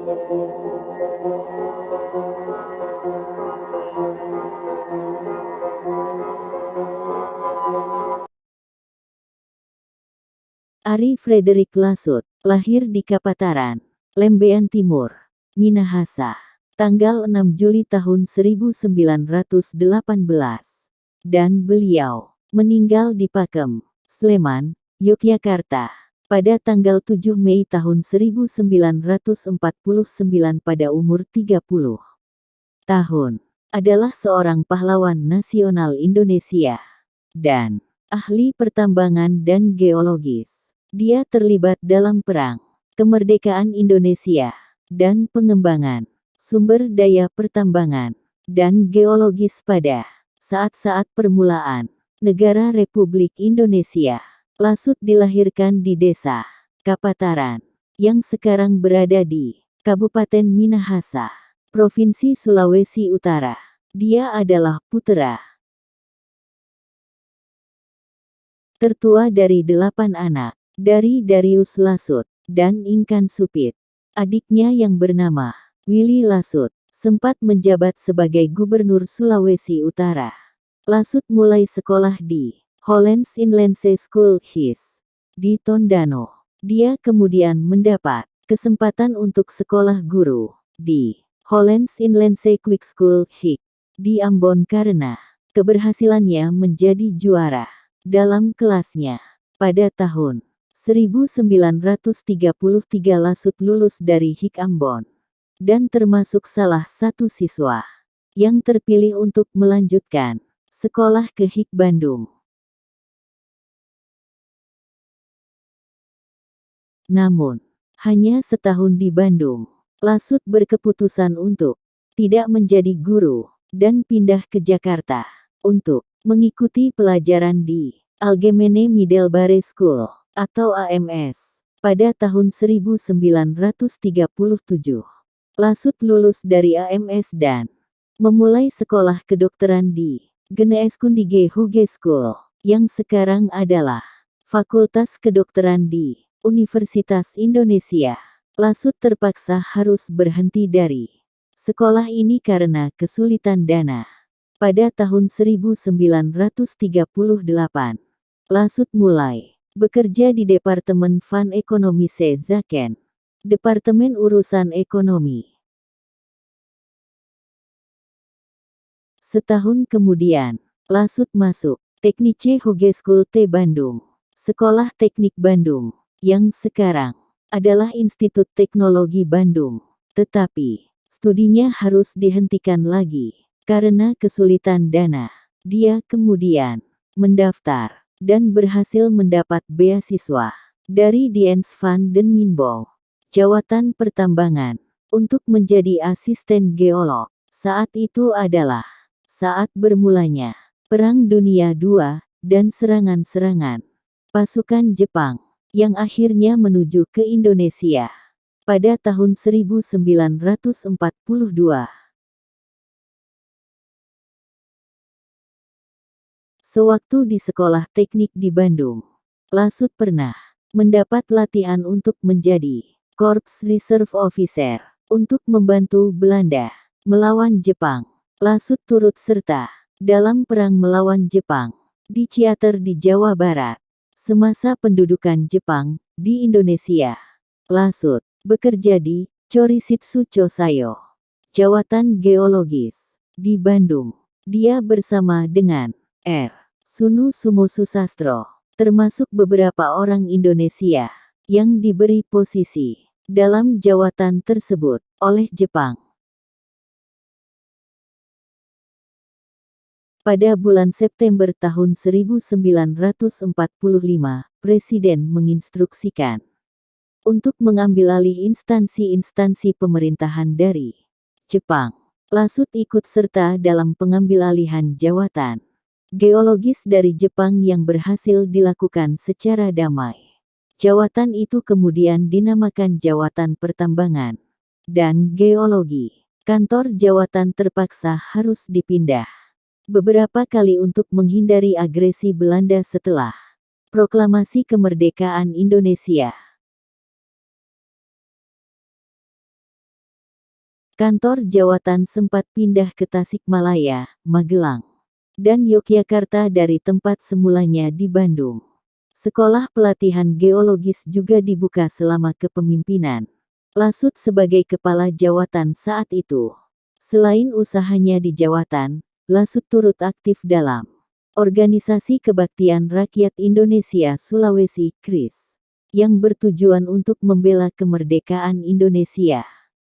Ari Frederick Lasut, lahir di Kapataran, Lembean Timur, Minahasa, tanggal 6 Juli tahun 1918, dan beliau meninggal di Pakem, Sleman, Yogyakarta, pada tanggal 7 Mei tahun 1949 pada umur 30 tahun. Adalah seorang pahlawan nasional Indonesia dan ahli pertambangan dan geologis. Dia terlibat dalam perang kemerdekaan Indonesia dan pengembangan sumber daya pertambangan dan geologis pada saat-saat permulaan negara Republik Indonesia. Lasut dilahirkan di desa Kapataran yang sekarang berada di Kabupaten Minahasa, Provinsi Sulawesi Utara. Dia adalah putra tertua dari 8 anak, dari Darius Lasut dan Inkan Supit. Adiknya yang bernama Willy Lasut sempat menjabat sebagai Gubernur Sulawesi Utara. Lasut mulai sekolah di Hollands Inlandse School HIS di Tondano. Dia kemudian mendapat kesempatan untuk sekolah guru di Hollands Inlandse Quick School HIK di Ambon karena keberhasilannya menjadi juara dalam kelasnya. Pada tahun 1933 Lasut lulus dari HIK Ambon dan termasuk salah satu siswa yang terpilih untuk melanjutkan sekolah ke HIK Bandung. Namun, hanya setahun di Bandung, Lasut berkeputusan untuk tidak menjadi guru dan pindah ke Jakarta untuk mengikuti pelajaran di Algemene Middelbare School atau AMS. Pada tahun 1937, Lasut lulus dari AMS dan memulai sekolah kedokteran di Geneeskundige Hogeschool, yang sekarang adalah Fakultas Kedokteran di Universitas Indonesia. Lasut terpaksa harus berhenti dari sekolah ini karena kesulitan dana. Pada tahun 1938, Lasut mulai bekerja di Departemen van Economische Zaken, Departemen Urusan Ekonomi. Setahun kemudian, Lasut masuk Technische Hogeschool te Bandung, Sekolah Teknik Bandung, yang sekarang adalah Institut Teknologi Bandung. Tetapi, studinya harus dihentikan lagi karena kesulitan dana. Dia kemudian mendaftar dan berhasil mendapat beasiswa dari Diens van den Minbouw, Jawatan Pertambangan, untuk menjadi asisten geolog. Saat itu adalah saat bermulanya Perang Dunia II dan serangan-serangan pasukan Jepang yang akhirnya menuju ke Indonesia pada tahun 1942. Sewaktu di sekolah teknik di Bandung, Lasut pernah mendapat latihan untuk menjadi Korps Reserve Officer untuk membantu Belanda melawan Jepang. Lasut turut serta dalam perang melawan Jepang di Ciater di Jawa Barat. Semasa pendudukan Jepang di Indonesia, Lasut bekerja di Chorisitsu Chosayo, Jawatan Geologis, di Bandung. Dia bersama dengan R. Sunu Sumo Susastro, termasuk beberapa orang Indonesia yang diberi posisi dalam jawatan tersebut oleh Jepang. Pada bulan September tahun 1945, Presiden menginstruksikan untuk mengambil alih instansi-instansi pemerintahan dari Jepang. Lasut ikut serta dalam pengambilalihan jawatan geologis dari Jepang yang berhasil dilakukan secara damai. Jawatan itu kemudian dinamakan Jawatan Pertambangan dan Geologi. Kantor jawatan terpaksa harus dipindah beberapa kali untuk menghindari agresi Belanda setelah proklamasi kemerdekaan Indonesia. Kantor jawatan sempat pindah ke Tasikmalaya, Magelang, dan Yogyakarta dari tempat semulanya di Bandung. Sekolah pelatihan geologis juga dibuka selama kepemimpinan Lasut sebagai kepala jawatan saat itu. Selain usahanya di jawatan, Lasut turut aktif dalam Organisasi Kebaktian Rakyat Indonesia Sulawesi (KRIS) yang bertujuan untuk membela kemerdekaan Indonesia.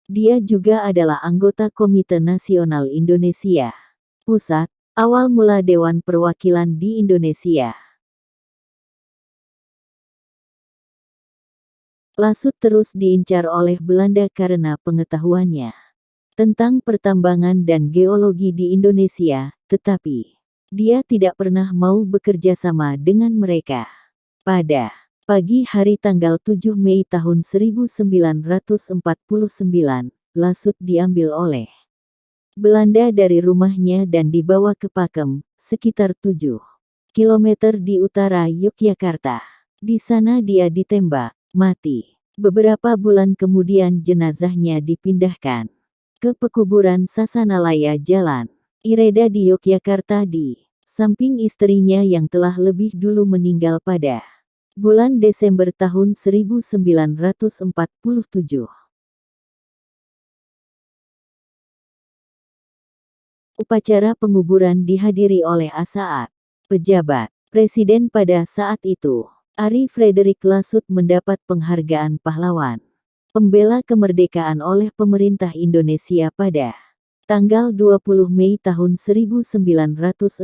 Dia juga adalah anggota Komite Nasional Indonesia Pusat, awal mula Dewan Perwakilan di Indonesia. Lasut terus diincar oleh Belanda karena pengetahuannya tentang pertambangan dan geologi di Indonesia, tetapi dia tidak pernah mau bekerja sama dengan mereka. Pada pagi hari tanggal 7 Mei tahun 1949, Lasut diambil oleh Belanda dari rumahnya dan dibawa ke Pakem, sekitar 7 km di utara Yogyakarta. Di sana dia ditembak mati. Beberapa bulan kemudian jenazahnya dipindahkan ke pekuburan Sasanalaya Jalan Ireda di Yogyakarta di samping istrinya yang telah lebih dulu meninggal pada bulan Desember tahun 1947. Upacara penguburan dihadiri oleh Asaat, pejabat presiden pada saat itu. Ari Frederick Lasut mendapat penghargaan pahlawan pembela kemerdekaan oleh pemerintah Indonesia pada tanggal 20 Mei tahun 1969.